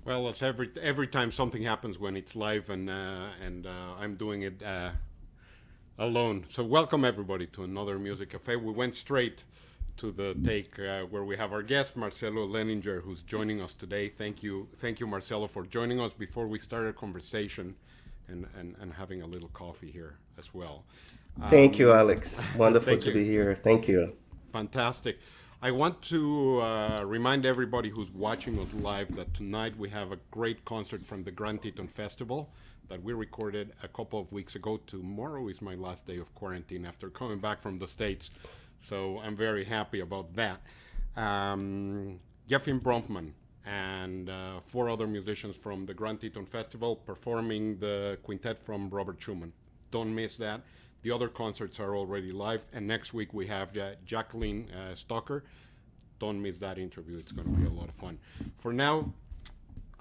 Well, it's every time something happens when it's live, and I'm doing it alone. So welcome everybody to another Music Cafe. We went straight to the take where we have our guest Marcelo Lehninger, who's joining us today. Thank you, Marcelo, for joining us before we start our conversation, and having a little coffee here as well. Thank you, Um, Alex. Wonderful Thank to you. be here. Thank you. Fantastic. I want to remind everybody who's watching us live that tonight we have a great concert from the Grand Teton Festival that we recorded a couple of weeks ago. Tomorrow is my last day of quarantine after coming back from the States. So I'm very happy about that. Jeffin Bronfman and four other musicians from the Grand Teton Festival performing the quintet from Robert Schumann. Don't miss that. The other concerts are already live, and next week we have Jacqueline Stocker. Don't miss that interview; it's going to be a lot of fun. For now,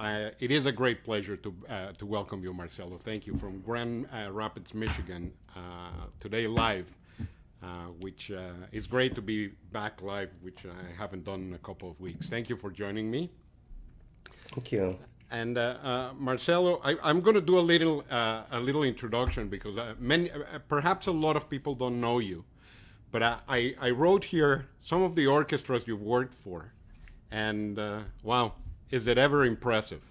it is a great pleasure to welcome you, Marcelo. Thank you from Grand Rapids, Michigan, today live, which is great to be back live, which I haven't done in a couple of weeks. Thank you for joining me. Thank you. And Marcelo, I'm going to do a little introduction because perhaps a lot of people don't know you, but I wrote here some of the orchestras you've worked for, and wow, is it ever impressive?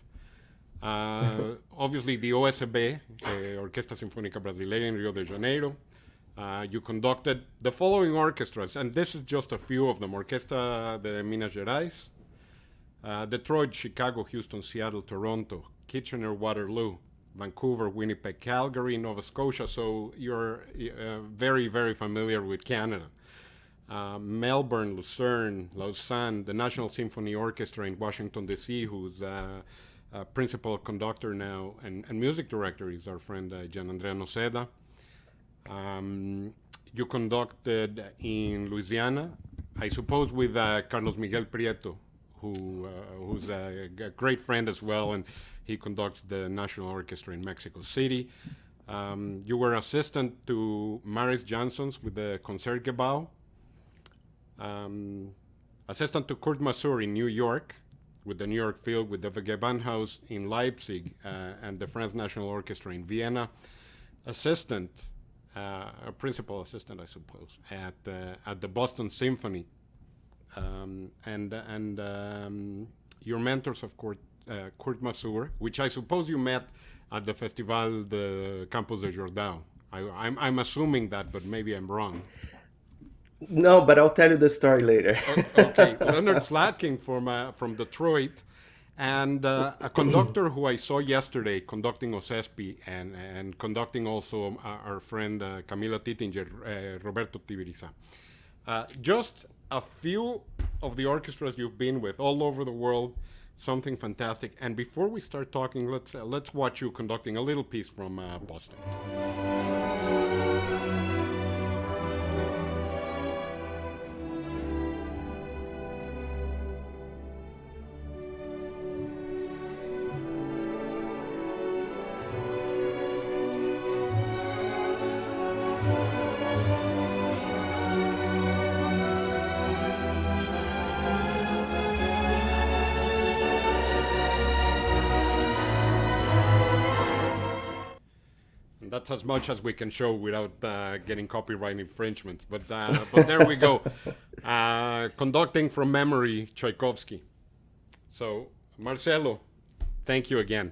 Obviously, the OSB, Orquesta Sinfónica Brasileira in Rio de Janeiro. You conducted the following orchestras, and this is just a few of them: Orquesta de Minas Gerais, Detroit, Chicago, Houston, Seattle, Toronto, Kitchener, Waterloo, Vancouver, Winnipeg, Calgary, Nova Scotia. So you're very, very familiar with Canada. Melbourne, Lucerne, Lausanne, the National Symphony Orchestra in Washington, D.C., who's principal conductor now and music director is our friend Gian Andrea Noceda. You conducted in Louisiana, I suppose, with Carlos Miguel Prieto, who's a great friend as well, and he conducts the National Orchestra in Mexico City. You were assistant to Maris Jansons with the Concertgebouw, assistant to Kurt Masur in New York with the New York Field, with the Gewandhaus in Leipzig, and the France National Orchestra in Vienna. Assistant, a principal assistant, I suppose, at the Boston Symphony, and your mentors, of course, Kurt Masur, which I suppose you met at the Festival de Campos de Jordão. I'm assuming that, but maybe I'm wrong. No, but I'll tell you the story later. Okay, Leonard Slatkin from Detroit, and a conductor who I saw yesterday conducting Osespi and conducting also our friend Camila Tittinger, Roberto Tibiriza. Just a few of the orchestras you've been with all over the world, something fantastic. And before we start talking, let's watch you conducting a little piece from Boston. And that's as much as we can show without getting copyright infringement. But there we go. Conducting from memory, Tchaikovsky. So, Marcelo, thank you again.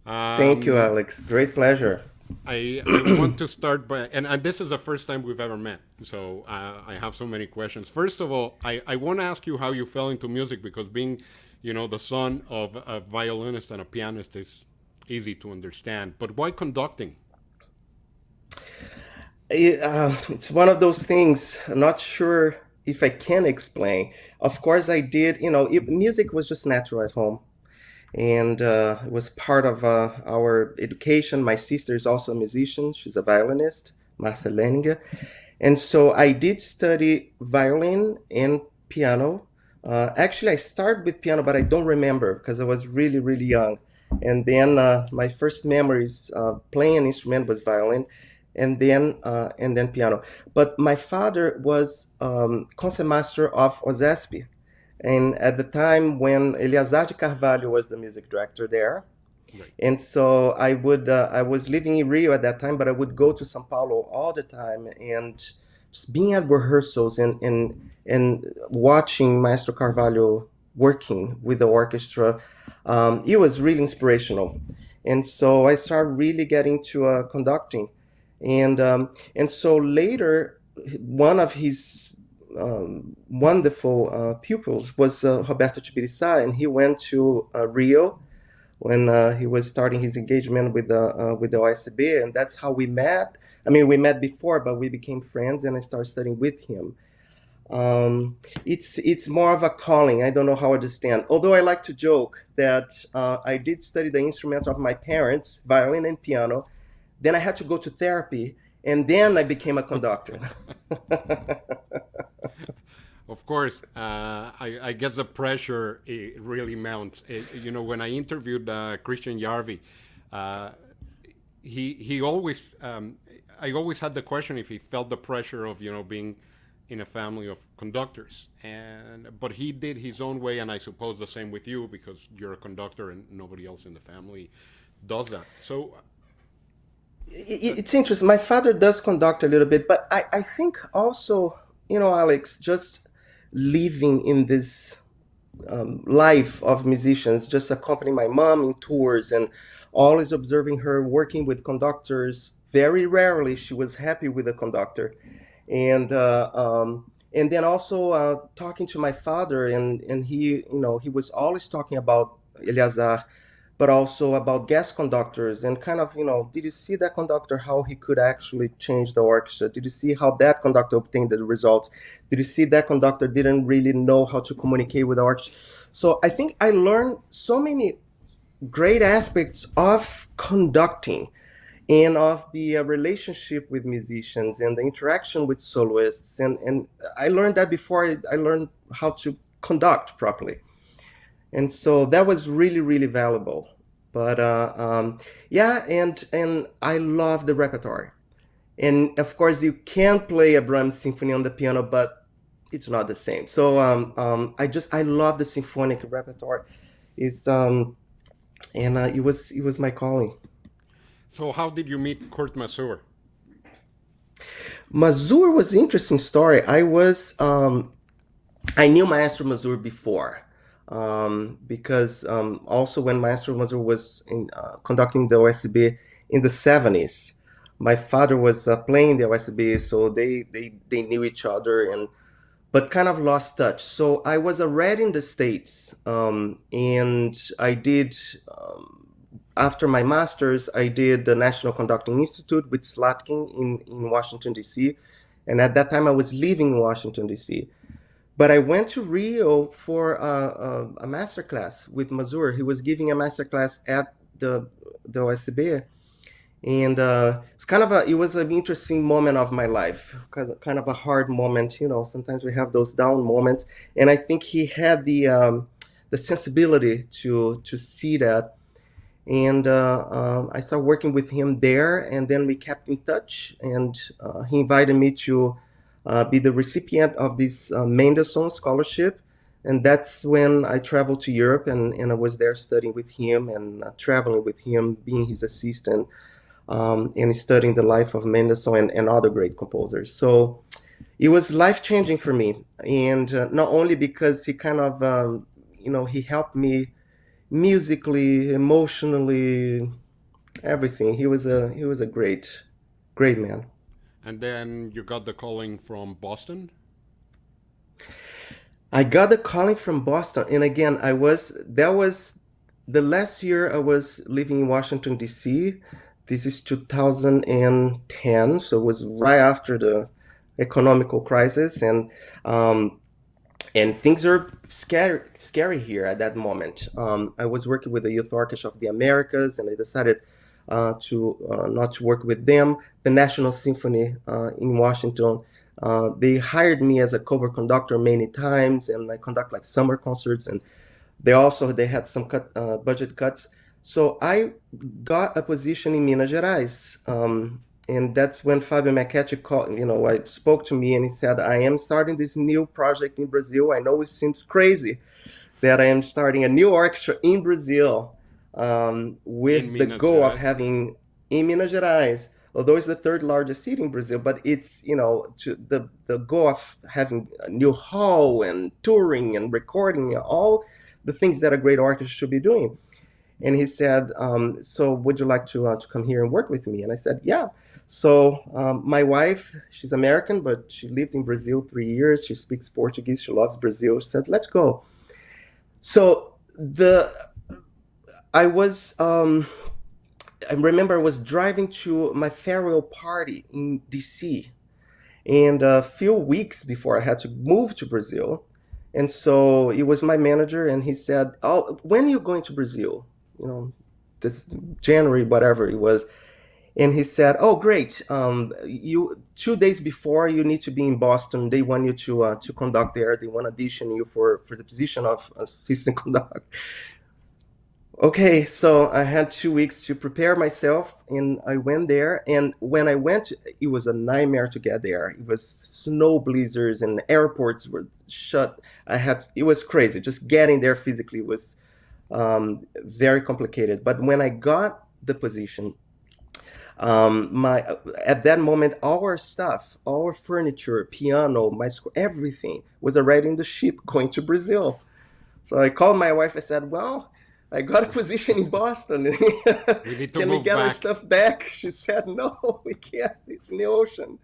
Thank you, Um, Alex. Great pleasure. I want to start by, and this is the first time we've ever met, so I have so many questions. First of all, I want to ask you how you fell into music, because being, the son of a violinist and a pianist is easy to understand. But why conducting? It's one of those things. I'm not sure if I can explain. Of course, I did. Music was just natural at home, and it was part of our education. My sister is also a musician. She's a violinist, Marcelo Lehninger. And so I did study violin and piano. Actually, I started with piano, but I don't remember because I was really, really young. And then my first memories playing an instrument was violin, and then piano. But my father was concertmaster of Osesp, And at the time when Eleazar de Carvalho was the music director there, Right. and so I was living in Rio at that time, but I would go to São Paulo all the time and just being at rehearsals and watching Maestro Carvalho working with the orchestra. It was really inspirational. And so I started really getting to conducting. And so later, one of his wonderful pupils was Roberto Tibiriçá, and he went to Rio when he was starting his engagement with the OSB, and that's how we met. I mean, we met before, but we became friends, and I started studying with him. It's more of a calling. I don't know how to understand. Although I like to joke that I did study the instrument of my parents, violin and piano. Then I had to go to therapy, and then I became a conductor. Of course, I guess the pressure really mounts. When I interviewed Christian Yarvi, uh, he always I always had the question if he felt the pressure of being in a family of conductors, and but he did his own way, and I suppose the same with you because you're a conductor and nobody else in the family does that. So, It's interesting. My father does conduct a little bit, but I think also, Alex, just living in this life of musicians, just accompanying my mom in tours and always observing her working with conductors. Very rarely she was happy with a conductor, and then also talking to my father, and he was always talking about Eleazar, but also about guest conductors and kind of, did you see that conductor, how he could actually change the orchestra? Did you see how that conductor obtained the results? Did you see that conductor didn't really know how to communicate with the orchestra? So I think I learned so many great aspects of conducting and of the relationship with musicians and the interaction with soloists. And I learned that before I learned how to conduct properly, and so that was really really valuable. But yeah, and I love the repertoire, and of course you can play a Brahms symphony on the piano, but it's not the same. So I love the symphonic repertoire. Is and it was my calling. so how did you meet Kurt Masur? Mazur was an interesting story. I knew Maestro Mazur before, because also when Maestro Mazur was conducting the OSB in the 70s, my father was playing the OSB, so they knew each other, and but kind of lost touch. So I was already in the States, and I did. After my master's, I did the National Conducting Institute with Slatkin in Washington, D.C. And at that time, I was living in Washington, D.C. But I went to Rio for a master class with Mazur. He was giving a master class at the OSB, and it was an interesting moment of my life, kind of a hard moment. Sometimes we have those down moments, and I think he had the sensibility to see that. And I started working with him there, and then we kept in touch, and he invited me to be the recipient of this Mendelssohn scholarship. And that's when I traveled to Europe, and I was there studying with him and traveling with him, being his assistant, and studying the life of Mendelssohn and other great composers. So it was life changing for me, and not only because he kind of, he helped me musically, emotionally, everything. He was a great, great man. And then you got the calling from Boston. I got the calling from Boston, and again, that was the last year I was living in Washington D.C. This is 2010, so it was right after the economical crisis, and things are scary here at that moment. I was working with the Youth Orchestra of the Americas, and I decided to not to work with them. The National Symphony in Washington, they hired me as a cover conductor many times, and I conduct like summer concerts, and they had some budget cuts. So I got a position in Minas Gerais, And that's when Fabio Macchetti called, I spoke to me and he said, I am starting this new project in Brazil. I know it seems crazy that I am starting a new orchestra in Brazil, In with the Minas goal of Gerais. having in Minas Gerais, although it's the third largest city in Brazil, but it's, to the goal of having a new hall and touring and recording, all the things that a great orchestra should be doing. And he said, "So would you like to come here and work with me?" And I said, "Yeah." So my wife, she's American, but she lived in Brazil 3 years. She speaks Portuguese. She loves Brazil. She said, "Let's go." So the I was I remember I was driving to my farewell party in DC, and a few weeks before I had to move to Brazil. And so it was my manager, and he said, "Oh, when are you going to Brazil?" You know, this January, whatever it was. And he said, "Oh, great! You 2 days before you need to be in Boston. They want you to conduct there. They want to audition you for the position of assistant conductor." Okay, so I had 2 weeks to prepare myself, and I went there. And when I went, it was a nightmare to get there. It was snow blizzards, and airports were shut. It was crazy. Just getting there physically was very complicated. But when I got the position, my at that moment, our stuff, our furniture, piano, my score, everything was already in the ship going to Brazil. So I called my wife. I said, "Well, I got a position in Boston. We need to Can we move get our back. stuff back?" She said, "No, we can't. It's in the ocean."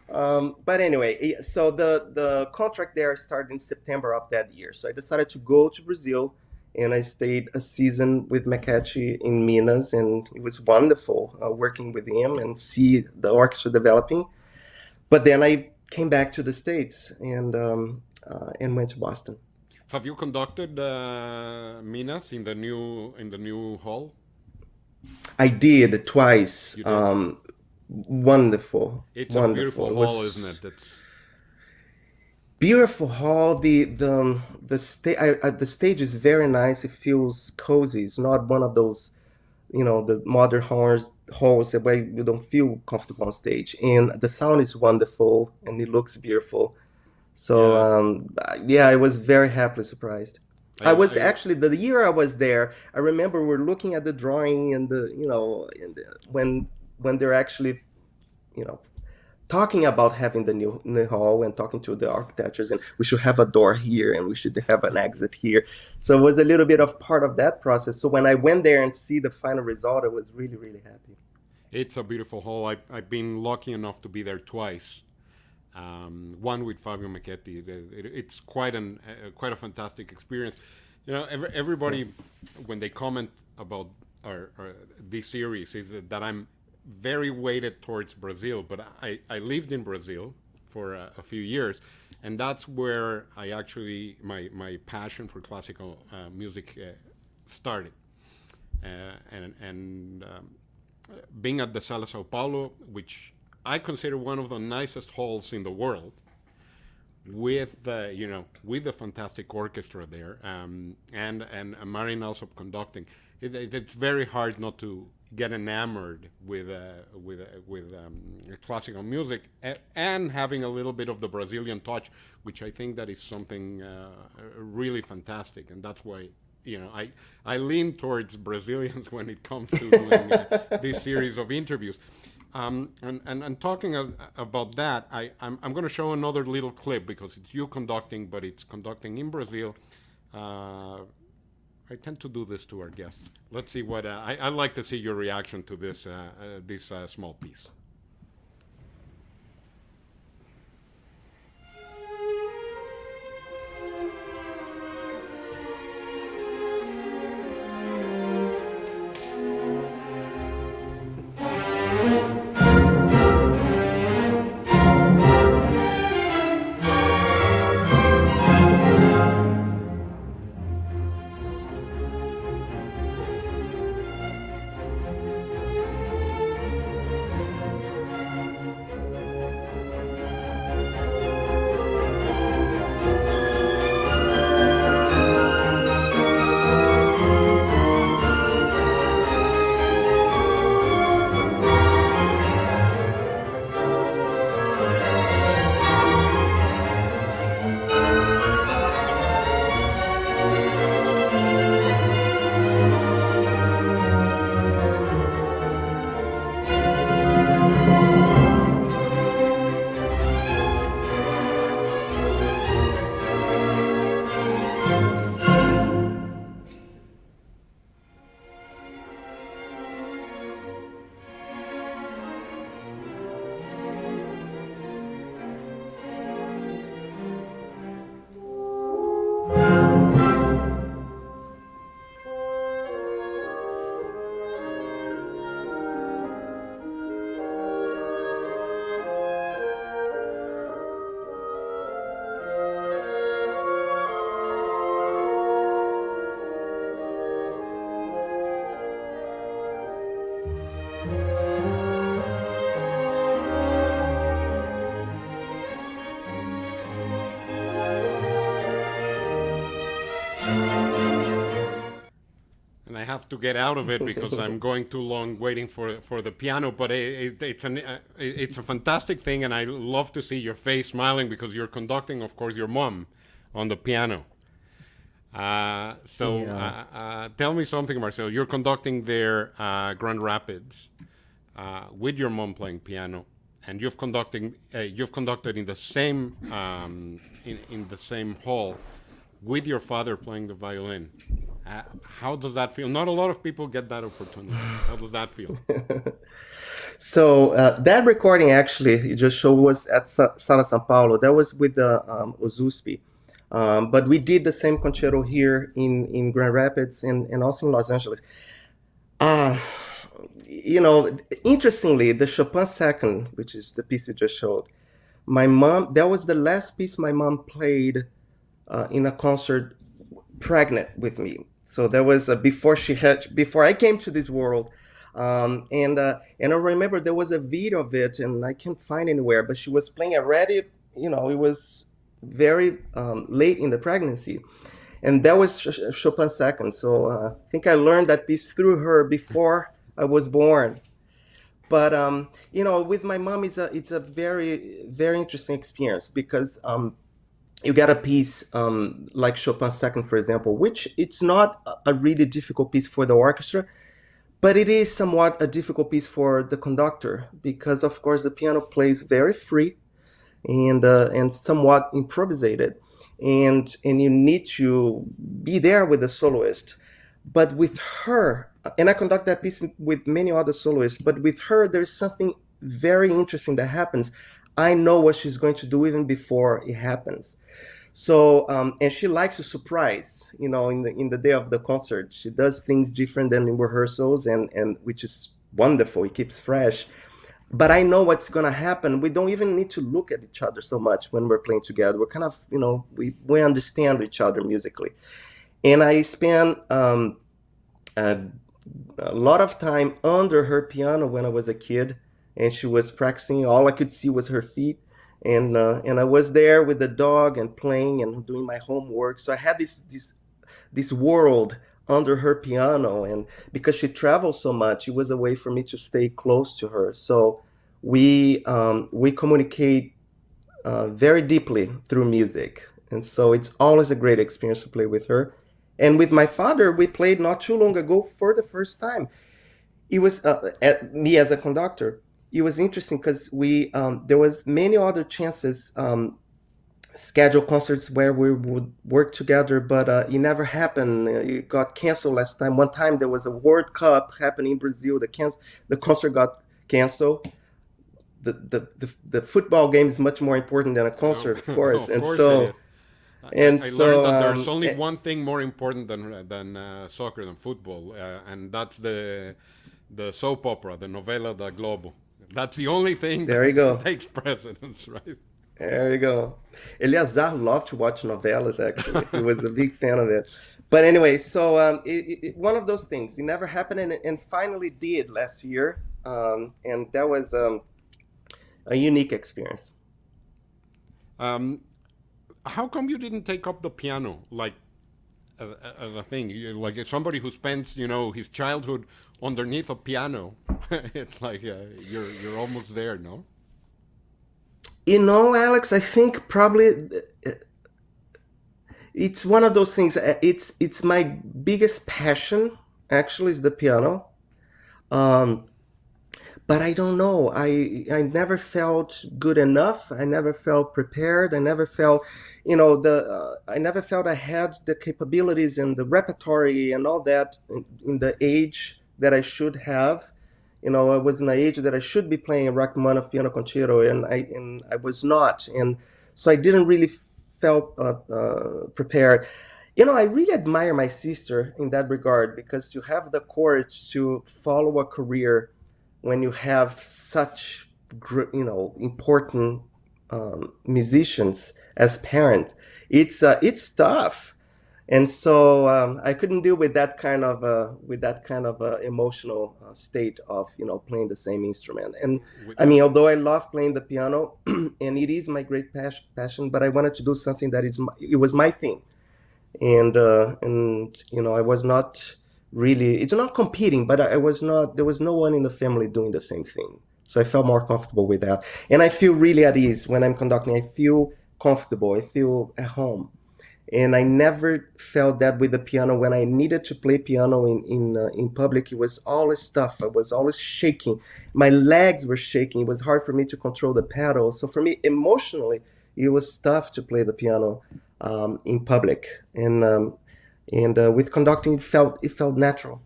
But anyway, so the contract there started in September of that year. So I decided to go to Brazil, and I stayed a season with Macchetti in Minas, and it was wonderful working with him and see the orchestra developing. But then I came back to the States and went to Boston. Have you conducted Minas in the new hall? I did twice. You did. Wonderful, It's a wonderful. beautiful It hall, isn't was it? It's beautiful hall. The stage is very nice. It feels cozy. It's not one of those, the modern halls where you don't feel comfortable on stage. And the sound is wonderful, and it looks beautiful. So yeah. yeah, I was very happily surprised. I was I actually the year I was there. I remember we're looking at the drawing and when they're actually, you know talking about having the new hall and talking to the architectures, and we should have a door here and we should have an exit here. So it was a little bit of part of that process. So when I went there and see the final result, I was really, really happy. It's a beautiful hall. I've been lucky enough to be there twice. One with Fabio Macchetti. It's quite a fantastic experience. Yeah. Everybody when they comment about this series is that I'm very weighted towards Brazil, but I lived in Brazil for a few years, and that's where I actually my passion for classical music started. And being at the Sala Sao Paulo, which I consider one of the nicest halls in the world, with with the fantastic orchestra there, and Marin also conducting. It's very hard not to get enamored with classical music, and having a little bit of the Brazilian touch, which I think that is something really fantastic, and that's why I lean towards Brazilians when it comes to doing this series of interviews. And talking about that, I'm going to show another little clip because it's you conducting, but it's conducting in Brazil. Uh, I tend to do this to our guests. Let's see what I like to see your reaction to this small piece. And I have to get out of it because I'm going too long waiting for the piano. But it's a fantastic thing, and I love to see your face smiling because you're conducting, of course, your mom on the piano. Yeah. Tell me something, Marcelo. You're conducting there Grand Rapids with your mom playing piano, and you've conducted in the same in the same hall with your father playing the violin. How does that feel? Not a lot of people get that opportunity. How does that feel? So that recording actually you just showed was at Sala São Paulo. That was with the Ozuspi. But we did the same concerto here in Grand Rapids and also in Los Angeles. Uh, Interestingly, the Chopin Second, which is the piece you just showed, my mom, that was the last piece my mom played in a concert pregnant with me. So that was before I came to this world. And I remember there was a video of it, and I can't find anywhere. But she was playing already. It was very late in the pregnancy, and that was Chopin Second. So I think I learned that piece through her before I was born. But with my mom, it's a very very interesting experience because you get a piece like Chopin Second, for example, which it's not a really difficult piece for the orchestra, but it is somewhat a difficult piece for the conductor because, of course, the piano plays very free and somewhat improvisated, and you need to be there with the soloist. But with her, and I conduct that piece with many other soloists, but with her, there's something very interesting that happens. I know what she's going to do even before it happens. So, and she likes to surprise, in the day of the concert. She does things different than in rehearsals, and which is wonderful. It keeps fresh. But I know what's gonna happen. We don't even need to look at each other so much when we're playing together. We're kind of, we understand each other musically. And I spent a, a lot of time under her piano when I was a kid, and she was practicing. All I could see was her feet, and I was there with the dog and playing and doing my homework. So I had this world under her piano, and because she traveled so much, it was a way for me to stay close to her. So we communicate very deeply through music, and so it's always a great experience to play with her. And with my father, we played not too long ago for the first time. It was at me as a conductor. It was interesting because we there was many other chances scheduled concerts where we would work together, but it never happened. It got canceled last time. One time there was a World Cup happening in Brazil. The concert got canceled. The football game is much more important than a concert, of course. Of And course it so is. and I learned so that there's only one thing more important than soccer than football, and that's the soap opera, the novela da Globo. That's the only thing there you that go. takes precedence, right? There you go. Eleazar loved to watch novelas, actually. He was a big fan of it. But anyway, so one of those things. It never happened and finally did last year. And that was a unique experience. Um, how come you didn't take up the piano like as a thing? Like as somebody who spends his childhood underneath a piano, it's like you're almost there, no? Alex, I think probably it's one of those things. It's my biggest passion, actually, is the piano. Um, but I don't know. I never felt good enough. I never felt prepared. I never felt, I never felt I had the capabilities and the repertory and all that in the age that I should have. I was in an age that I should be playing Rachmaninoff piano concerto, and I was not, and so I didn't really felt prepared. I really admire my sister in that regard because to have the courage to follow a career when you have such important musicians as parents, it's tough. And so I couldn't deal with that kind of emotional state of playing the same instrument. And With, I mean, although I love playing the piano, and it is my great passion, but I wanted to do something that it was my thing. and I was not really. It's not competing, but I was not. There was no one in the family doing the same thing, so I felt more comfortable with that, and I feel really at ease when I'm conducting. I feel comfortable. I feel at home, and I never felt that with the piano. When I needed to play piano in public, it was always tough. I was always shaking. My legs were shaking. It was hard for me to control the pedal. So for me, emotionally, it was tough to play the piano in public. And with conducting, it felt natural.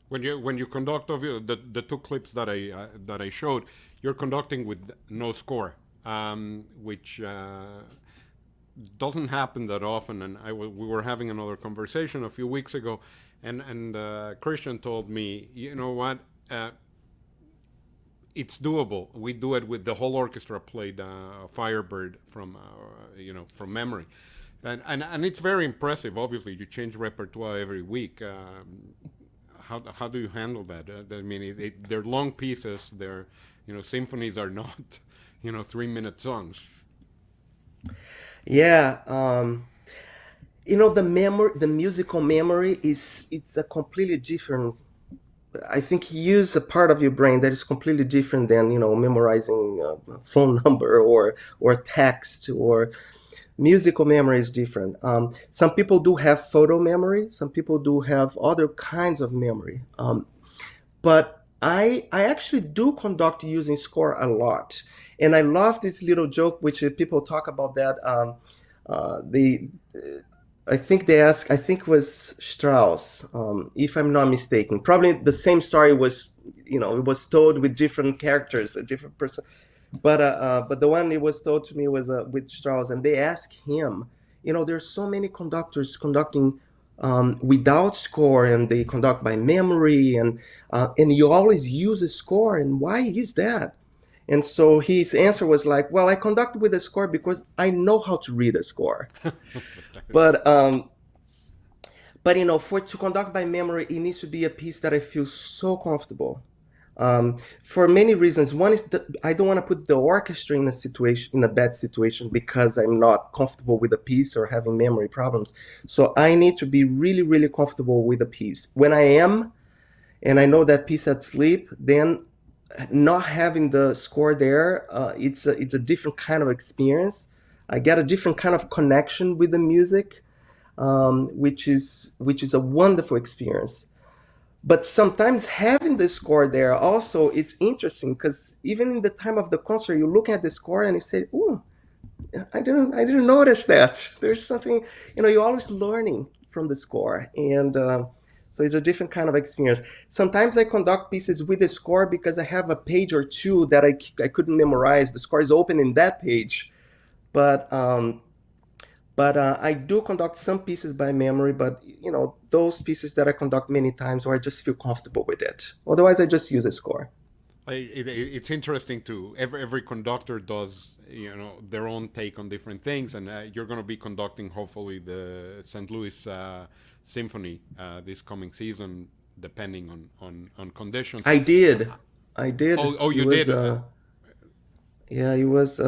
When you conduct of the two clips that I showed, you're conducting with no score, which doesn't happen that often. And we were having another conversation a few weeks ago, and Christian told me, you know what, it's doable. We do it with the whole orchestra played Firebird from from memory, and it's very impressive. Obviously, you change repertoire every week. How do you handle that? I mean, they're long pieces. They're symphonies are not 3 minute songs. Yeah, the musical memory it's a completely different. I think he used a part of your brain that is completely different than memorizing a phone number or text. Or musical memory is different. Some people do have photo memory. Some people do have other kinds of memory. But I actually do conduct using score a lot, and I love this little joke which people talk about that. The I think they asked. I think it was Strauss, if I'm not mistaken. Probably the same story was, it was told with different characters, a different person. But the one it was told to me was with Strauss, and they asked him. There's so many conductors conducting without score, and they conduct by memory, and you always use a score, and why is that? And so his answer was like, well, I conduct with a score because I know how to read a score. But for to conduct by memory, it needs to be a piece that I feel so comfortable. For many reasons. One is that I don't want to put the orchestra in a bad situation because I'm not comfortable with the piece or having memory problems. So I need to be really, really comfortable with the piece. When I am, and I know that piece at sleep, then not having the score there, it's a different kind of experience. I get a different kind of connection with the music, which is a wonderful experience. But sometimes having the score there also, it's interesting because even in the time of the concert, you look at the score and you say, "Ooh, I didn't notice that." There's something, you're always learning from the score, and so it's a different kind of experience. Sometimes I conduct pieces with the score because I have a page or two that I couldn't memorize. The score is open in that page, but I do conduct some pieces by memory, but those pieces that I conduct many times where I just feel comfortable with it. Otherwise, I just use a score. It's interesting to every conductor does their own take on different things, and you're going to be conducting hopefully the St. Louis Symphony this coming season, depending on conditions. I did. I did. Oh, It you was did. yeah, it was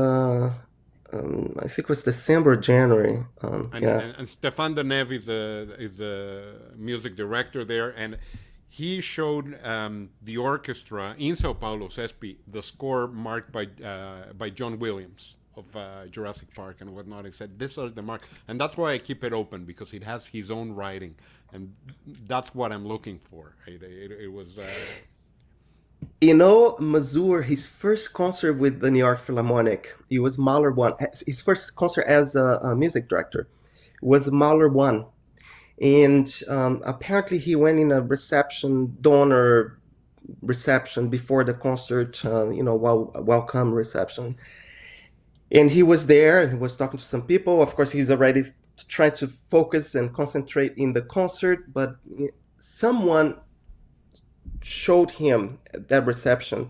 I think it was December, January. Yeah. And Stefan Deneuve is the music director there, and he showed the orchestra in Sao Paulo, CESP, the score marked by John Williams of Jurassic Park and whatnot. He said, "These are the marks," and that's why I keep it open because it has his own writing, and that's what I'm looking for. It was. Mazur, his first concert with the New York Philharmonic, it was Mahler one. His first concert as a music director was Mahler one, and apparently he went in a reception, donor reception before the concert, welcome reception, and he was there and he was talking to some people. Of course, he's already trying to focus and concentrate in the concert, but someone showed him at that reception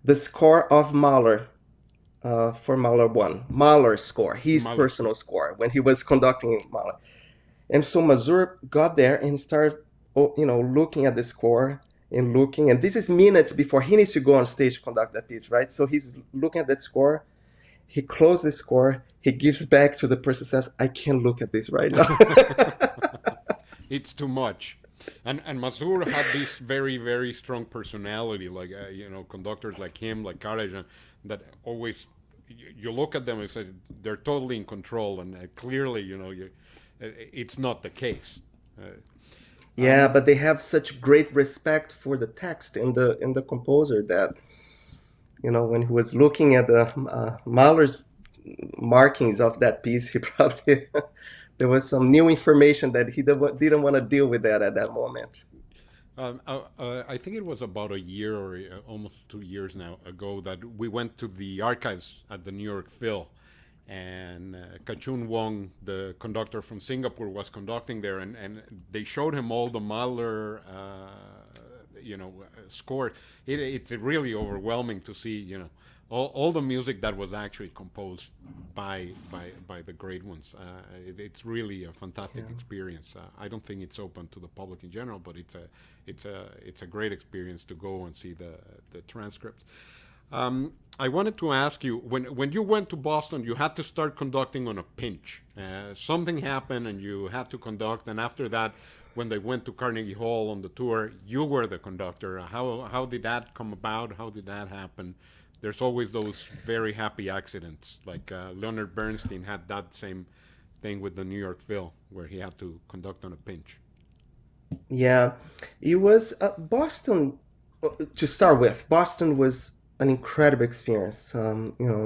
the score of Mahler, for Mahler 1. Mahler's score, his Mahler personal score. score, when he was conducting Mahler. And so Mazur got there and started, looking at the score and looking. And this is minutes before he needs to go on stage to conduct that piece, right? So he's looking at that score. He closed the score. He gives back to the person, says, "I can't look at this right now." It's too much. And Mazur had this very very strong personality, like conductors like him, like Karajan, that always you look at them and say they're totally in control, and clearly it's not the case. Uh, Yeah, but they have such great respect for the text and the composer that when he was looking at the Mahler's markings of that piece, he probably there was some new information that he didn't want to deal with that at that moment. I think it was about a year or almost 2 years now ago that we went to the archives at the New York Phil, and Kachun Wong, the conductor from Singapore, was conducting there, and they showed him all the Mahler, score. It's really overwhelming to see, all the music that was actually composed by the great ones. It's really a fantastic Yeah. experience. I don't think it's open to the public in general, but it's a great experience to go and see the transcripts. I wanted to ask you, when you went to Boston, you had to start conducting on a pinch. Something happened and you had to conduct, and after that, when they went to Carnegie Hall on the tour, you were the conductor. How did that come about? How did that happen? There's always those very happy accidents, like Leonard Bernstein had that same thing with the New York Phil, where he had to conduct on a pinch. Yeah, it was Boston. To start with, Boston was an incredible experience.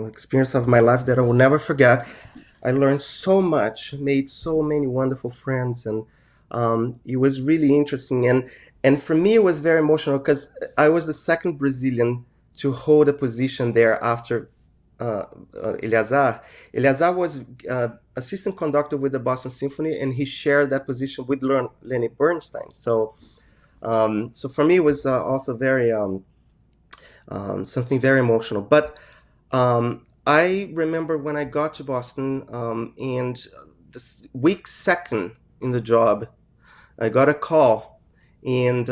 Experience of my life that I will never forget. I learned so much, made so many wonderful friends, and it was really interesting. And for me, it was very emotional because I was the second Brazilian to hold a position there after Eleazar. Eleazar was assistant conductor with the Boston Symphony, and he shared that position with Lenny Bernstein. So for me, it was also very something very emotional. But I remember when I got to Boston, and this week second in the job, I got a call, and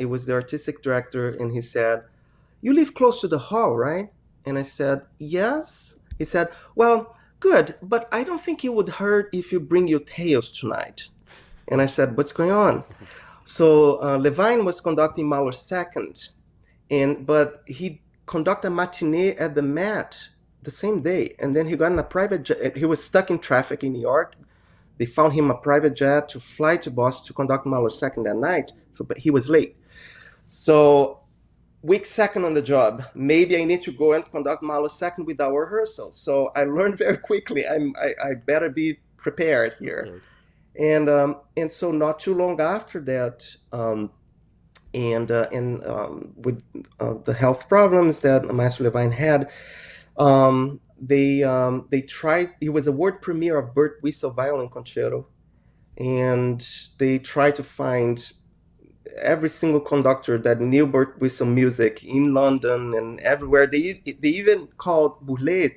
it was the artistic director, and he said, "You live close to the hall, right?" And I said, "Yes." He said, "Well, good, but I don't think it would hurt if you bring your tails tonight." And I said, "What's going on?" So Levine was conducting Mahler second, but he conducted a matinee at the Met the same day, and then he got in a private jet. He was stuck in traffic in New York. They found him a private jet to fly to Boston to conduct Mahler second that night. So, but he was late. So week second on the job, maybe I need to go and conduct Mahler second without rehearsal. So I learned very quickly. I better be prepared here. Prepared. And so not too long after that, and with the health problems that Master Levine had, they tried. It was a world premiere of Bert Whistle Violin Concerto, and they tried to find every single conductor that knew Bert Whistle music in London and everywhere. They even called Boulez,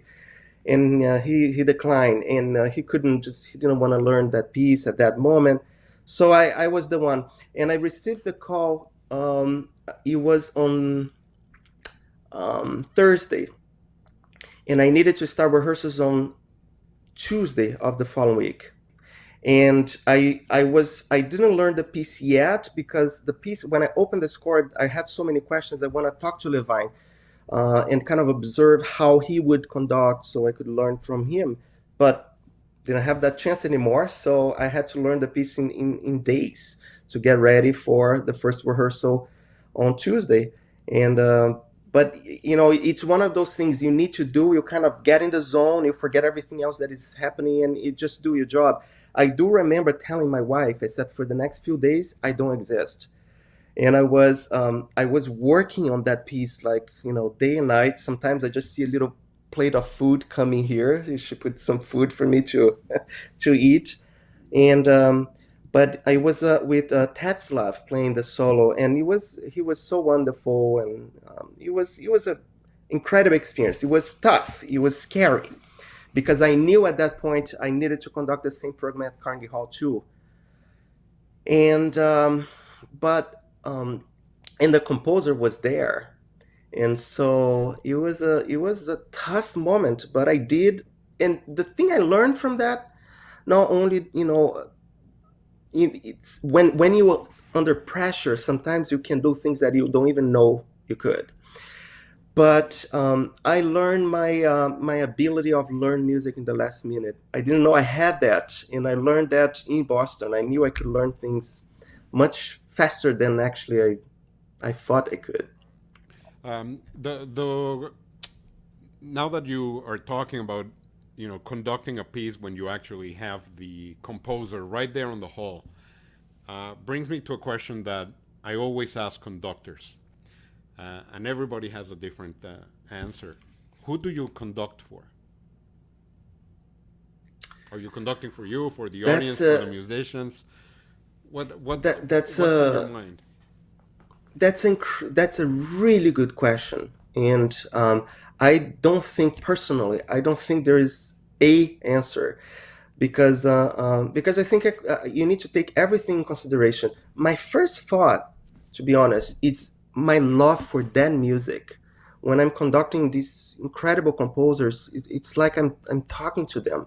and he declined, and he didn't want to learn that piece at that moment. So I was the one, and I received the call. It was on Thursday, and I needed to start rehearsals on Tuesday of the following week. And I didn't learn the piece yet because the piece, when I opened the score, I had so many questions. I want to talk to Levine and kind of observe how he would conduct so I could learn from him. But didn't have that chance anymore. So I had to learn the piece in days to get ready for the first rehearsal on Tuesday. And but it's one of those things you need to do. You kind of get in the zone, you forget everything else that is happening, and you just do your job. I do remember telling my wife, I said, for the next few days, I don't exist. And I was working on that piece like day and night. Sometimes I just see a little plate of food coming here. You should put some food for me to to eat. And but I was with Tetzlaff playing the solo, and he was so wonderful, and it was a incredible experience. It was tough. It was scary because I knew at that point I needed to conduct the same program at Carnegie Hall too. And but and the composer was there, And so it was a tough moment, but I did. And the thing I learned from that, not only, it's when you are under pressure, sometimes you can do things that you don't even know you could. But I learned my ability of learn music in the last minute. I didn't know I had that, and I learned that in Boston. I knew I could learn things much faster than actually I thought I could. The now that you are talking about conducting a piece when you actually have the composer right there on the hall, brings me to a question that I always ask conductors, and everybody has a different answer. Who do you conduct for? Are you conducting for you, for the That's audience, for the a musicians? What that that's what's in your a mind? that's a really good question, and I don't think personally. I don't think there is a answer because I think you need to take everything in consideration. My first thought, to be honest, is my love for that music. When I'm conducting these incredible composers, it's like I'm talking to them.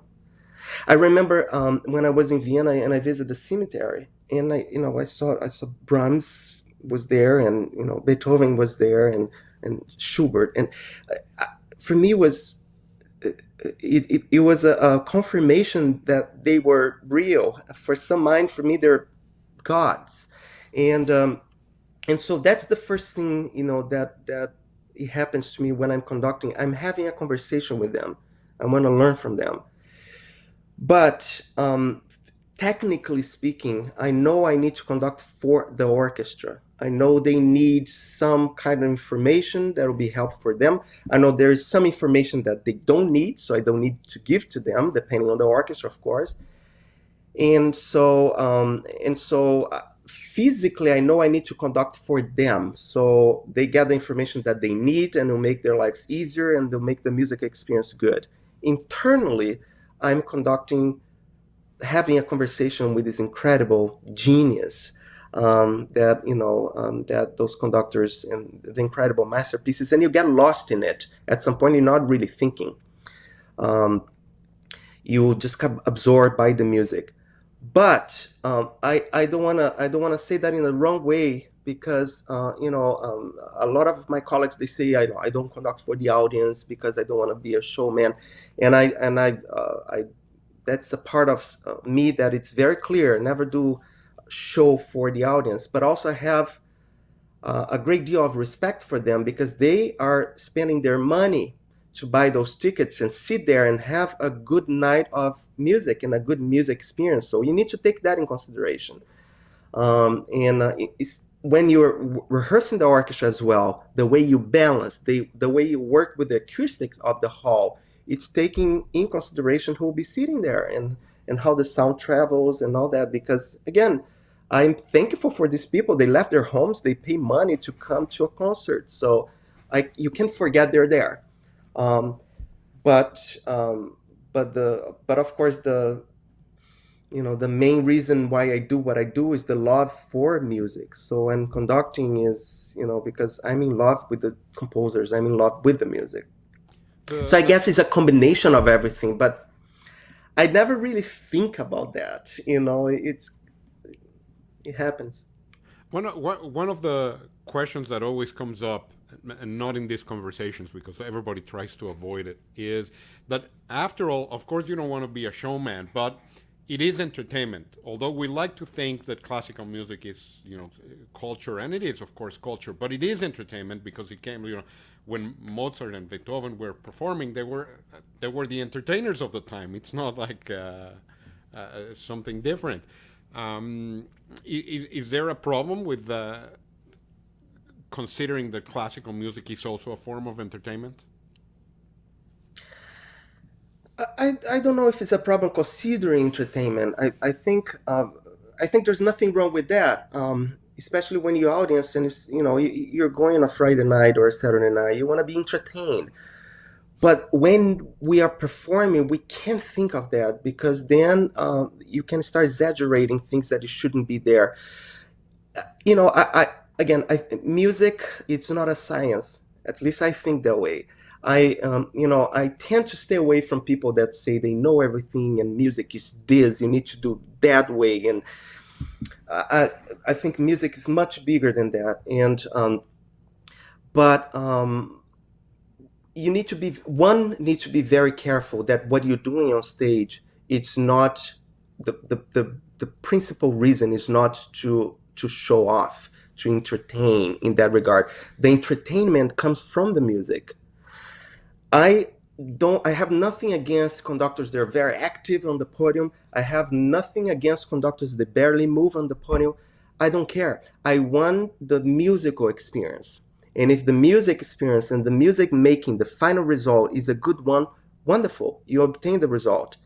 I remember when I was in Vienna and I visited the cemetery, and I saw Brahms was there, and Beethoven was there, and Schubert, and for me it was a confirmation that they were real. For some mind, for me, they're gods, and so that's the first thing that it happens to me when I'm conducting. I'm having a conversation with them. I want to learn from them. But technically speaking, I know I need to conduct for the orchestra. I know they need some kind of information that will be helpful for them. I know there is some information that they don't need, so I don't need to give to them, depending on the orchestra, of course. And so physically, I know I need to conduct for them, so they get the information that they need, and it'll make their lives easier, and they'll make the music experience good. Internally, I'm conducting, having a conversation with this incredible genius, that those conductors and the incredible masterpieces, and you get lost in it. At some point, you're not really thinking. Um, you just get absorbed by the music. But I don't wanna say that in the wrong way, because a lot of my colleagues, they say I don't conduct for the audience because I don't want to be a showman, and I that's a part of me that it's very clear. Never do show for the audience, but also have a great deal of respect for them, because they are spending their money to buy those tickets and sit there and have a good night of music and a good music experience. So you need to take that in consideration. And it's when you're rehearsing the orchestra as well, the way you balance, the way you work with the acoustics of the hall, it's taking in consideration who will be sitting there, and how the sound travels and all that. Because again, I'm thankful for these people. They left their homes, they pay money to come to a concert, so you can't forget they're there. Um, but but of course, the main reason why I do what I do is the love for music. So, and conducting is, because I'm in love with the composers, I'm in love with the music. The So I the guess it's a combination of everything, but I never really think about that. It happens. one of the questions that always comes up, and not in these conversations because everybody tries to avoid it, is that after all, of course, you don't want to be a showman, but it is entertainment. Although we like to think that classical music is, culture, and it is, of course, culture, but it is entertainment because it came, when Mozart and Beethoven were performing, they were the entertainers of the time. It's not like something different. Is there a problem with considering that classical music is also a form of entertainment? I don't know if it's a problem considering entertainment. I think there's nothing wrong with that. Especially when you're audience, and you're going on a Friday night or a Saturday night, you want to be entertained. But when we are performing, we can't think of that, because then you can start exaggerating things that shouldn't be there. Again, music, it's not a science, At least I think that way. I tend to stay away from people that say they know everything and music is this, you need to do that way. And I, I think music is much bigger than that. But you need to be one needs to be very careful that what you're doing on stage, it's not the principal reason is not to show off, to entertain in that regard. The entertainment comes from the music. I have nothing against conductors that are very active on the podium. I have nothing against conductors that barely move on the podium. I don't care. I want the musical experience. And if the music experience and the music making, the final result is a good one, wonderful. You obtain the result.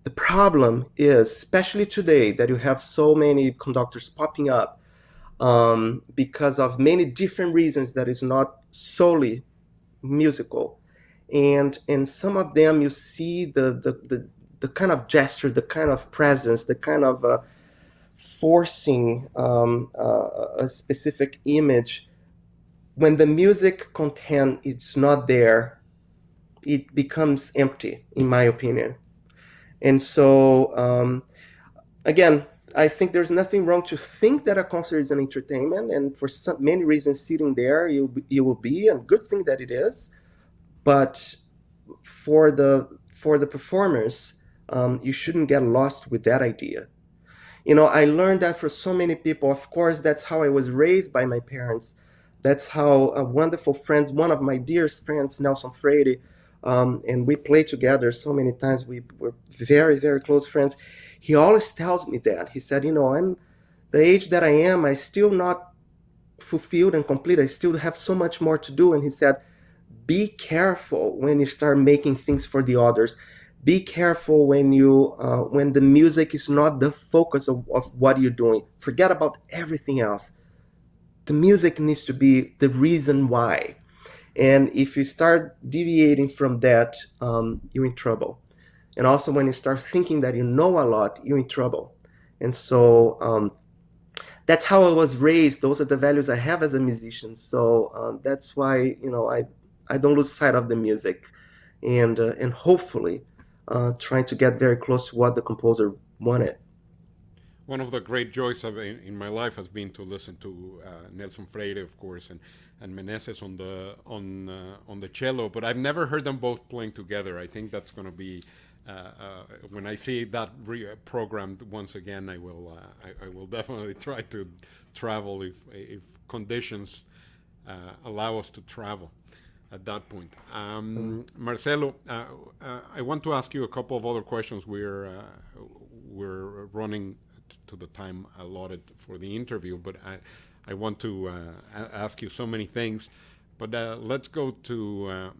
The problem is, especially today, that you have so many conductors popping up because of many different reasons that is not solely musical, and some of them you see the kind of gesture, the kind of presence, the kind of forcing a specific image. When the music content is not there, it becomes empty, in my opinion. And so again, I think there's nothing wrong to think that a concert is an entertainment, and for many reasons, sitting there, you will be, and good thing that it is. But for the performers, you shouldn't get lost with that idea. I learned that for so many people. Of course, that's how I was raised by my parents. That's how wonderful friends, one of my dearest friends, Nelson Freire, and we played together so many times. We were very, very close friends. He always tells me that. He said, I'm the age that I am, I still not fulfilled and complete. I still have so much more to do. And he said, be careful when you start making things for the others. Be careful when the music is not the focus of what you're doing. Forget about everything else. The music needs to be the reason why. And if you start deviating from that, you're in trouble. And also, when you start thinking that you know a lot, you're in trouble. And so that's how I was raised. Those are the values I have as a musician. So that's why I don't lose sight of the music, and hopefully trying to get very close to what the composer wanted. One of the great joys in my life has been to listen to Nelson Freire, of course, and Meneses on the cello. But I've never heard them both playing together. I think that's going to be when I see that programmed once again. I will definitely try to travel if conditions allow us to travel at that point. Marcelo, I want to ask you a couple of other questions. We're running to the time allotted for the interview, but I want to ask you so many things. But let's go to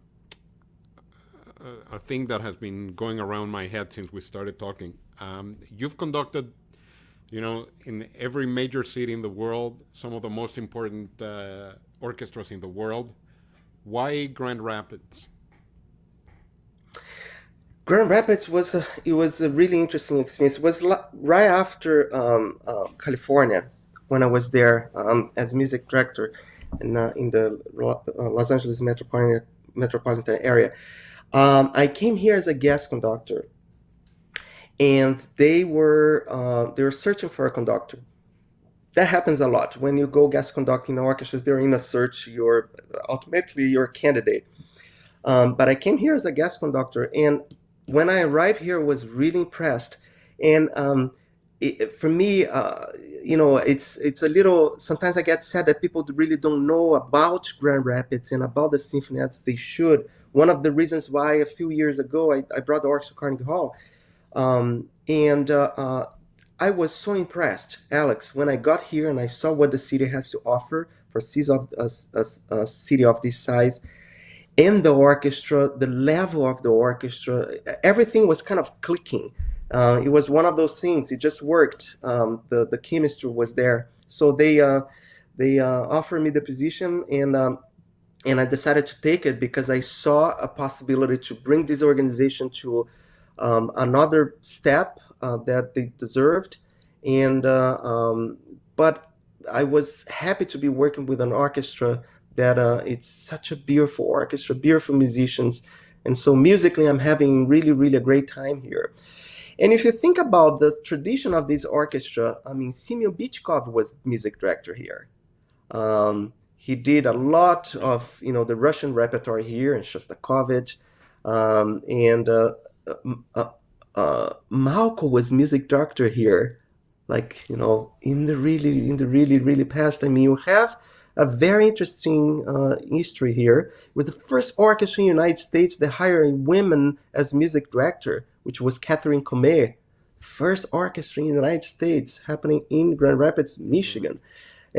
a thing that has been going around my head since we started talking. You've conducted, in every major city in the world, some of the most important orchestras in the world. Why Grand Rapids? Grand Rapids was a really interesting experience. It was right after California, when I was there as music director in the Los Angeles metropolitan area. I came here as a guest conductor, and they were searching for a conductor. That happens a lot when you go guest conducting orchestras. They're in a search. You're a candidate. But I came here as a guest conductor, and when I arrived here, I was really impressed. And for me, it's a little. Sometimes I get sad that people really don't know about Grand Rapids and about the symphony as they should. One of the reasons why a few years ago I brought the orchestra to Carnegie Hall, and I was so impressed, Alex, when I got here and I saw what the city has to offer for a city of this size, and the orchestra, the level of the orchestra, everything was kind of clicking. It was one of those things. It just worked. The chemistry was there. So they offered me the position, and I decided to take it because I saw a possibility to bring this organization to another step that they deserved. And but I was happy to be working with an orchestra that it's such a beautiful orchestra, beautiful musicians, and so musically I'm having really, really a great time here. And if you think about the tradition of this orchestra, I mean, Semyon Bychkov was music director here. He did a lot Yeah. of the Russian repertoire here in Shostakovich, and uh, Malko was music director here. Like in the really really past. I mean, you have a very interesting history here. It was the first orchestra in the United States that hired women as music director, which was Catherine Comet. First orchestra in the United States happening in Grand Rapids, Mhm. Michigan.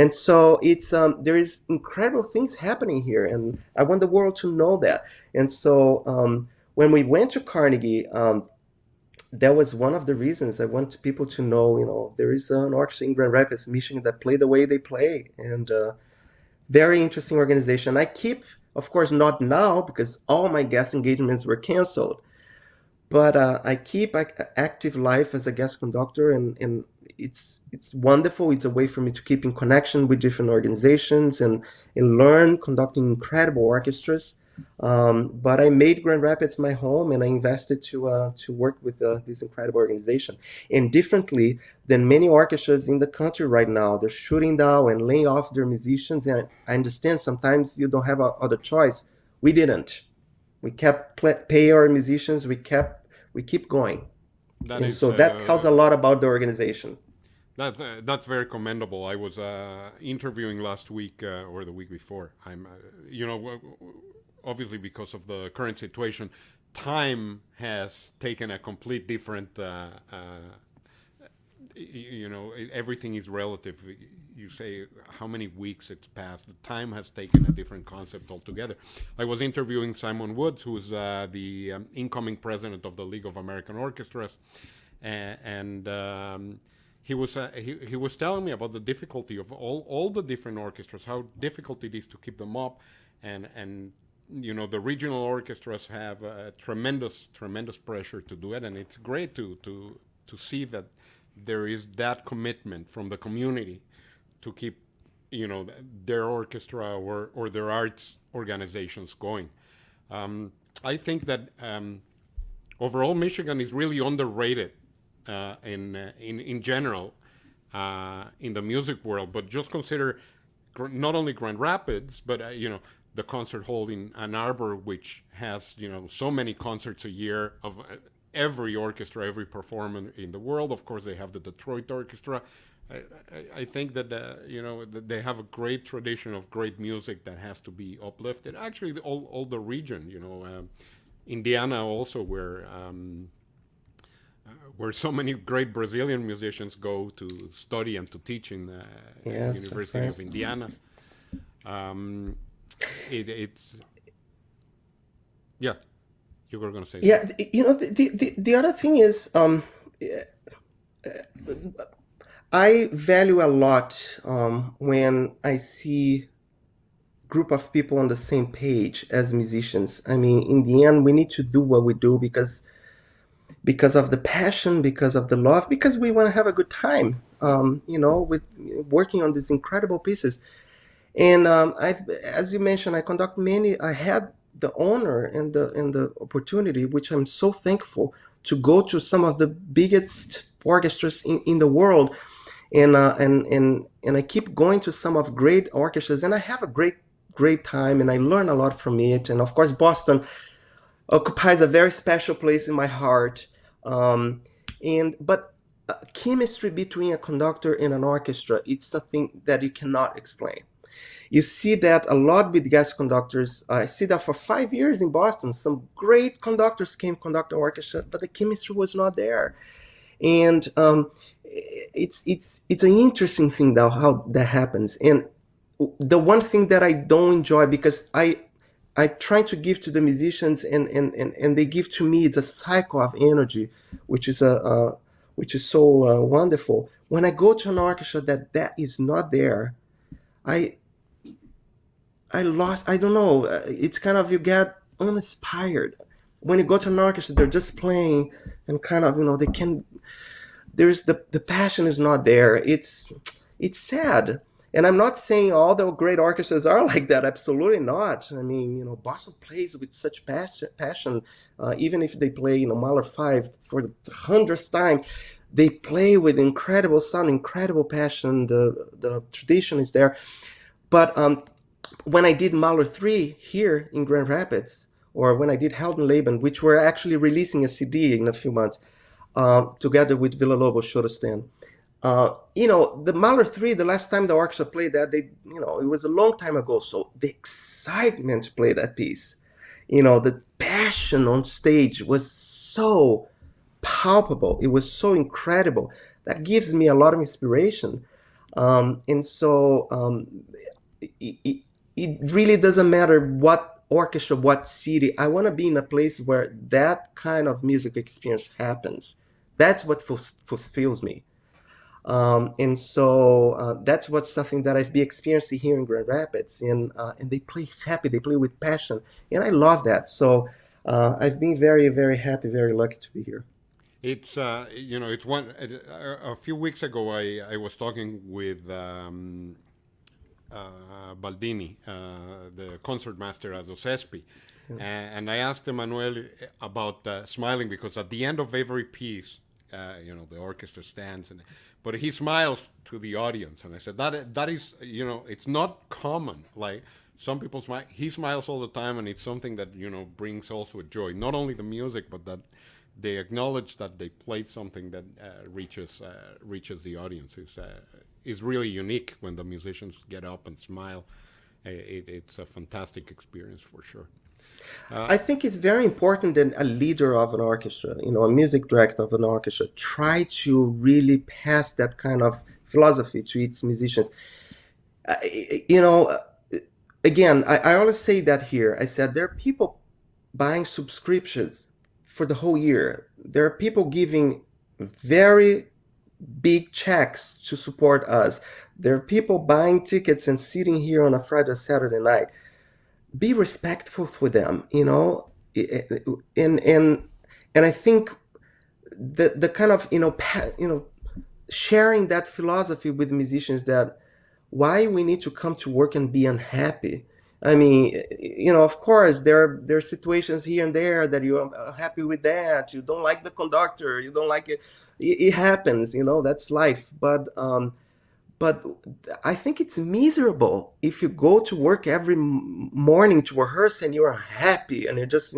And so it's there is incredible things happening here, and I want the world to know that. And so when we went to Carnegie, that was one of the reasons I want people to know. There is an orchestra in Grand Rapids, Michigan, that play the way they play, and very interesting organization. I keep, of course, not now because all my guest engagements were canceled, but I keep active life as a guest conductor, and it's wonderful. It's a way for me to keep in connection with different organizations and learn conducting incredible orchestras. But I made Grand Rapids my home, and I invested to work with this incredible organization. And differently than many orchestras in the country right now, they're shutting down and laying off their musicians. And I understand sometimes you don't have a other choice. We didn't. We kept pay our musicians. We keep going, That and is so that tells a lot about the organization. that's very commendable. I was interviewing last week or the week before. I'm, obviously because of the current situation, time has taken a complete different. Everything is relative. You say how many weeks it's passed. The time has taken a different concept altogether. I was interviewing Simon Woods, who's the incoming president of the League of American Orchestras, and he was telling me about the difficulty of all the different orchestras, how difficult it is to keep them up, and the regional orchestras have tremendous pressure to do it, and it's great to see that there is that commitment from the community to keep their orchestra or their arts organizations going. I think that overall Michigan is really underrated in general in the music world. But just consider not only Grand Rapids, but the concert hall in Ann Arbor, which has so many concerts a year of every orchestra, every performer in the world. Of course, they have the Detroit Orchestra. I think that that they have a great tradition of great music that has to be uplifted. Actually, all the region, Indiana also, where so many great Brazilian musicians go to study and to teach in the Yes, of University of course. Indiana. Um, it's yeah. You were going to say Yeah, something. the other thing is, I value a lot when I see group of people on the same page as musicians. I mean, in the end, we need to do what we do because of the passion, because of the love, because we want to have a good time. With working on these incredible pieces. And as you mentioned, I conduct many. I had the honor and the opportunity, which I'm so thankful, to go to some of the biggest orchestras in the world, and I keep going to some of great orchestras, and I have a great time, and I learn a lot from it. And of course, Boston occupies a very special place in my heart. Um, and but chemistry between a conductor and an orchestra, it's something that you cannot explain. You see that a lot with guest conductors. I see that for 5 years in Boston, some great conductors came conduct the orchestra, but the chemistry was not there. And it's an interesting thing though how that happens. And the one thing that I don't enjoy, because I try to give to the musicians, and they give to me, it's a cycle of energy, which is so wonderful. When I go to an orchestra that is not there, I I don't know. It's kind of, you get uninspired. When you go to an orchestra, they're just playing, and kind of, they can. There's the passion is not there. It's sad, And I'm not saying all the great orchestras are like that. Absolutely not. I mean, Boston plays with such passion. Even if they play, Mahler 5 for the hundredth time, they play with incredible sound, incredible passion. The tradition is there. But when I did Mahler 3 here in Grand Rapids, or when I did Heldenleben, which we're actually releasing a CD in a few months, together with Villa Lobos Shodostan. The Mahler 3, the last time the orchestra played that, it was a long time ago. So the excitement to play that piece, the passion on stage was so palpable. It was so incredible. That gives me a lot of inspiration. And so it really doesn't matter what orchestra, what city. I want to be in a place where that kind of music experience happens. That's what fulfills me. And so that's what's something that I've been experiencing here in Grand Rapids, and they play happy, they play with passion, and I love that. So I've been very, very happy, very lucky to be here. It's one. A few weeks ago, I was talking with Baldini, the concertmaster at Osespi, and I asked Emmanuel about smiling because at the end of every piece, the orchestra stands but he smiles to the audience, and I said that is it's not common. Like some people smile, he smiles all the time, and it's something that brings also a joy. Not only the music, but that they acknowledge that they played something that reaches the audience is really unique when the musicians get up and smile. It's a fantastic experience for sure. I think it's very important that a leader of an orchestra, a music director of an orchestra, try to really pass that kind of philosophy to its musicians. Uh, you know, Again, I always say that here. I said there are people buying subscriptions for the whole year. There are people giving very big checks to support us. There are people buying tickets and sitting here on a Friday or Saturday night. Be respectful for them, and I think the kind of sharing that philosophy with musicians, that why we need to come to work and be unhappy. I mean, of course, there are situations here and there that you're happy with, that you don't like the conductor, you don't like it. It happens, that's life. But I think it's miserable if you go to work every morning to rehearse and you're happy and you're just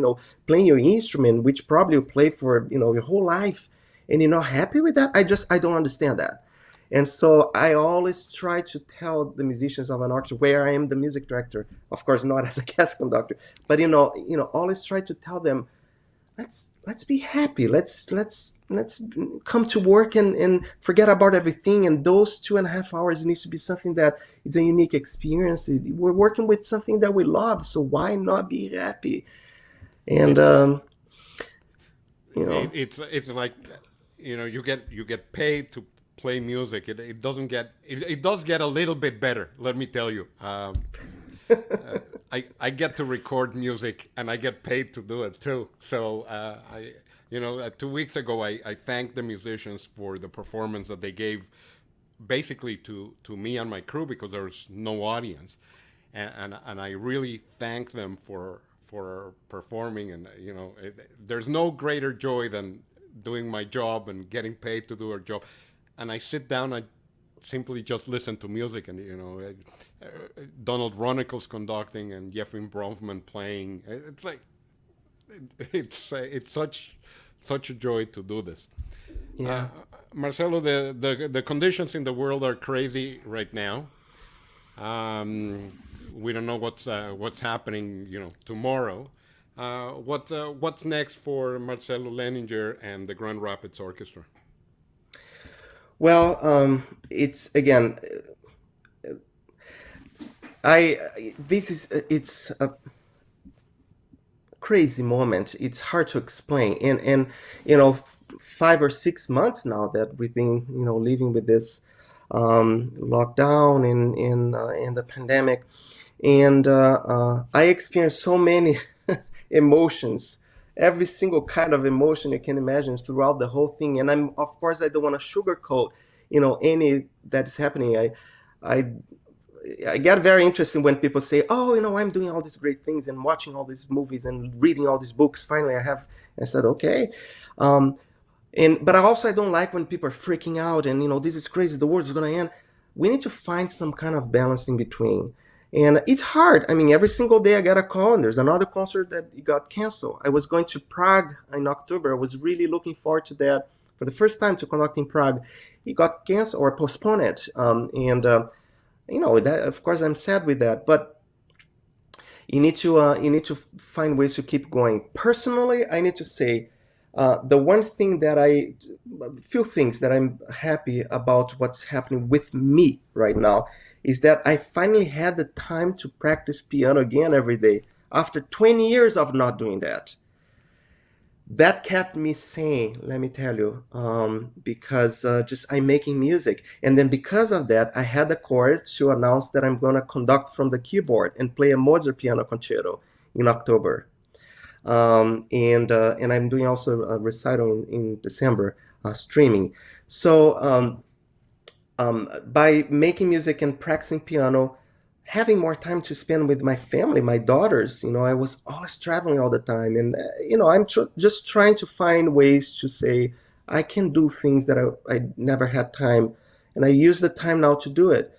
playing your instrument, which probably you play for your whole life, and you're not happy with that. I don't understand that. And so I always try to tell the musicians of an orchestra, where I am the music director, of course not as a guest conductor, but always try to tell them, let's be happy. Let's come to work and forget about everything. And those 2.5 hours needs to be something that is a unique experience. We're working with something that we love, so why not be happy? And It's you know, it's like you get paid to play music. It doesn't get it does get a little bit better. Let me tell you. I get to record music and I get paid to do it too. So 2 weeks ago I thanked the musicians for the performance that they gave, basically to me and my crew, because there's no audience, and I really thank them for performing. And there's no greater joy than doing my job and getting paid to do our job. And I sit down, I simply just listen to music, and Donald Ronickel's conducting and Jeffrey Bronfman playing. It's like it's such a joy to do this. yeah. Marcelo, the conditions in the world are crazy right now. We don't know what's happening, tomorrow. What's next for Marcelo Lehninger and the Grand Rapids Orchestra? Well, it's again, I this is it's a crazy moment. It's hard to explain, and 5 or 6 months now that we've been living with this lockdown in the pandemic, and I experienced so many emotions, every single kind of emotion you can imagine throughout the whole thing. And of course I don't want to sugarcoat any that is happening. I I get very interested when people say, "Oh, I'm doing all these great things and watching all these movies and reading all these books. Finally, I have." I said, "Okay." Um, but I don't like when people are freaking out and this is crazy, the world is going to end. We need to find some kind of balance in between, and it's hard. I mean, every single day I get a call and there's another concert that got canceled. I was going to Prague in October. I was really looking forward to that for the first time, to conduct in Prague. It got canceled or postponed, and that, of course, I'm sad with that, but you need to find ways to keep going. Personally, I need to say, the one thing that few things that I'm happy about what's happening with me right now is that I finally had the time to practice piano again every day after 20 years of not doing that. That kept me sane, let me tell you, because just I'm making music. And then because of that, I had the courage to announce that I'm going to conduct from the keyboard and play a Mozart piano concerto in October. And I'm doing also a recital in December, streaming. So by making music and practicing piano, having more time to spend with my family, my daughters, I was always traveling all the time. And, I'm just trying to find ways to say, I can do things that I never had time. And I use the time now to do it.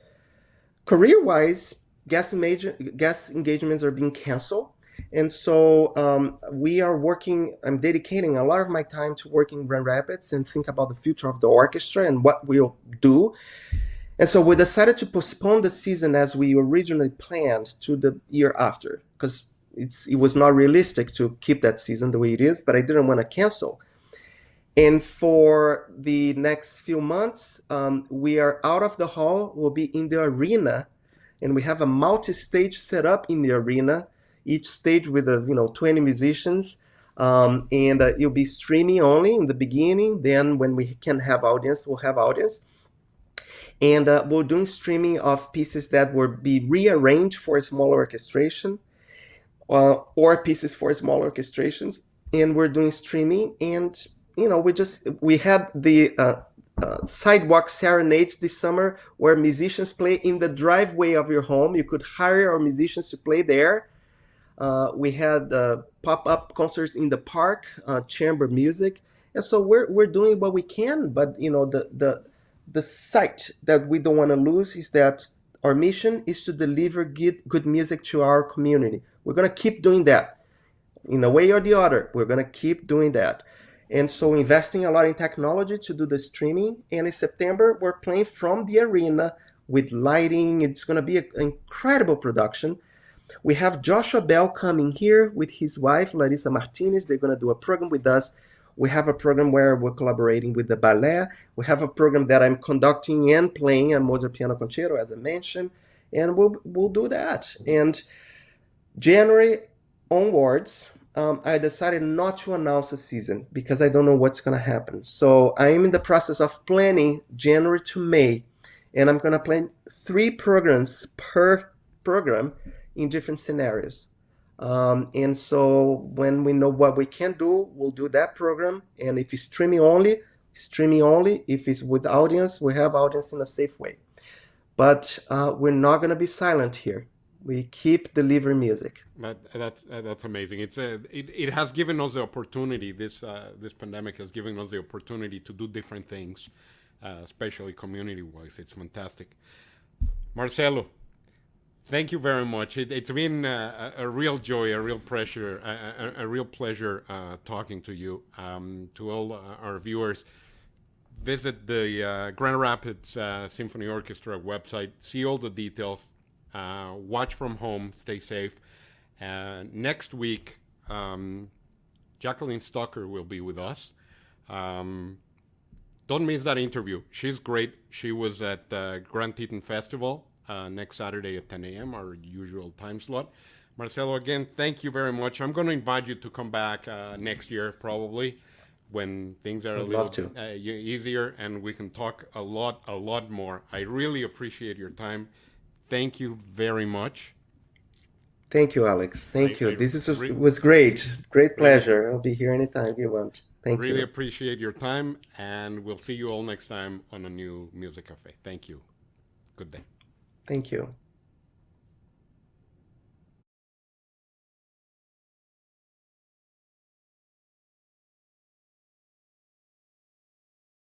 Career-wise, guest engagements are being canceled. And so I'm dedicating a lot of my time to work in Grand Rapids and think about the future of the orchestra and what we'll do. And so we decided to postpone the season as we originally planned to the year after, because it was not realistic to keep that season the way it is, but I didn't want to cancel. And for the next few months, we are out of the hall. We'll be in the arena, and we have a multi-stage set up in the arena, each stage with 20 musicians. And it'll be streaming only in the beginning. Then when we can have audience, we'll have audience. And we're doing streaming of pieces that will be rearranged for a small orchestration, or pieces for small orchestrations. And we're doing streaming. And we had the sidewalk serenades this summer, where musicians play in the driveway of your home. You could hire our musicians to play there. We had pop-up concerts in the park, chamber music. And so we're doing what we can, but the sight that we don't want to lose is that our mission is to deliver good music to our community. We're going to keep doing that in a way or the other. We're going to keep doing that. And so investing a lot in technology to do the streaming. And in September, we're playing from the arena with lighting. It's going to be an incredible production. We have Joshua Bell coming here with his wife, Larissa Martinez. They're going to do a program with us. We have a program where we're collaborating with the ballet. We have a program that I'm conducting and playing a Mozart piano concerto, as I mentioned. And we'll do that. And January onwards, I decided not to announce a season because I don't know what's going to happen. So I'm in the process of planning January to May. And I'm going to plan 3 programs per program in different scenarios. And so when we know what we can do, we'll do that program. And if it's streaming only, streaming only. If it's with audience, we have audience in a safe way. But we're not going to be silent here. We keep delivering music. That's amazing. It has given us the opportunity. This pandemic has given us the opportunity to do different things, especially community-wise. It's fantastic. Marcelo, thank you very much. It's been a real joy, a real pleasure, a real pleasure talking to you. To all our viewers, visit the Grand Rapids Symphony Orchestra website, see all the details, watch from home, stay safe. Next week, Jacqueline Stocker will be with us. Don't miss that interview. She's great. She was at Grand Teton Festival next Saturday at 10 a.m., our usual time slot. Marcelo, again, thank you very much. I'm going to invite you to come back next year, probably, when things are a little easier and we can talk a lot more. I really appreciate your time. Thank you very much. Thank you, Alex. Thank you. This was great. Great pleasure. I'll be here anytime you want. Thank you. Really appreciate your time, and we'll see you all next time on a new Music Cafe. Thank you. Good day. Thank you.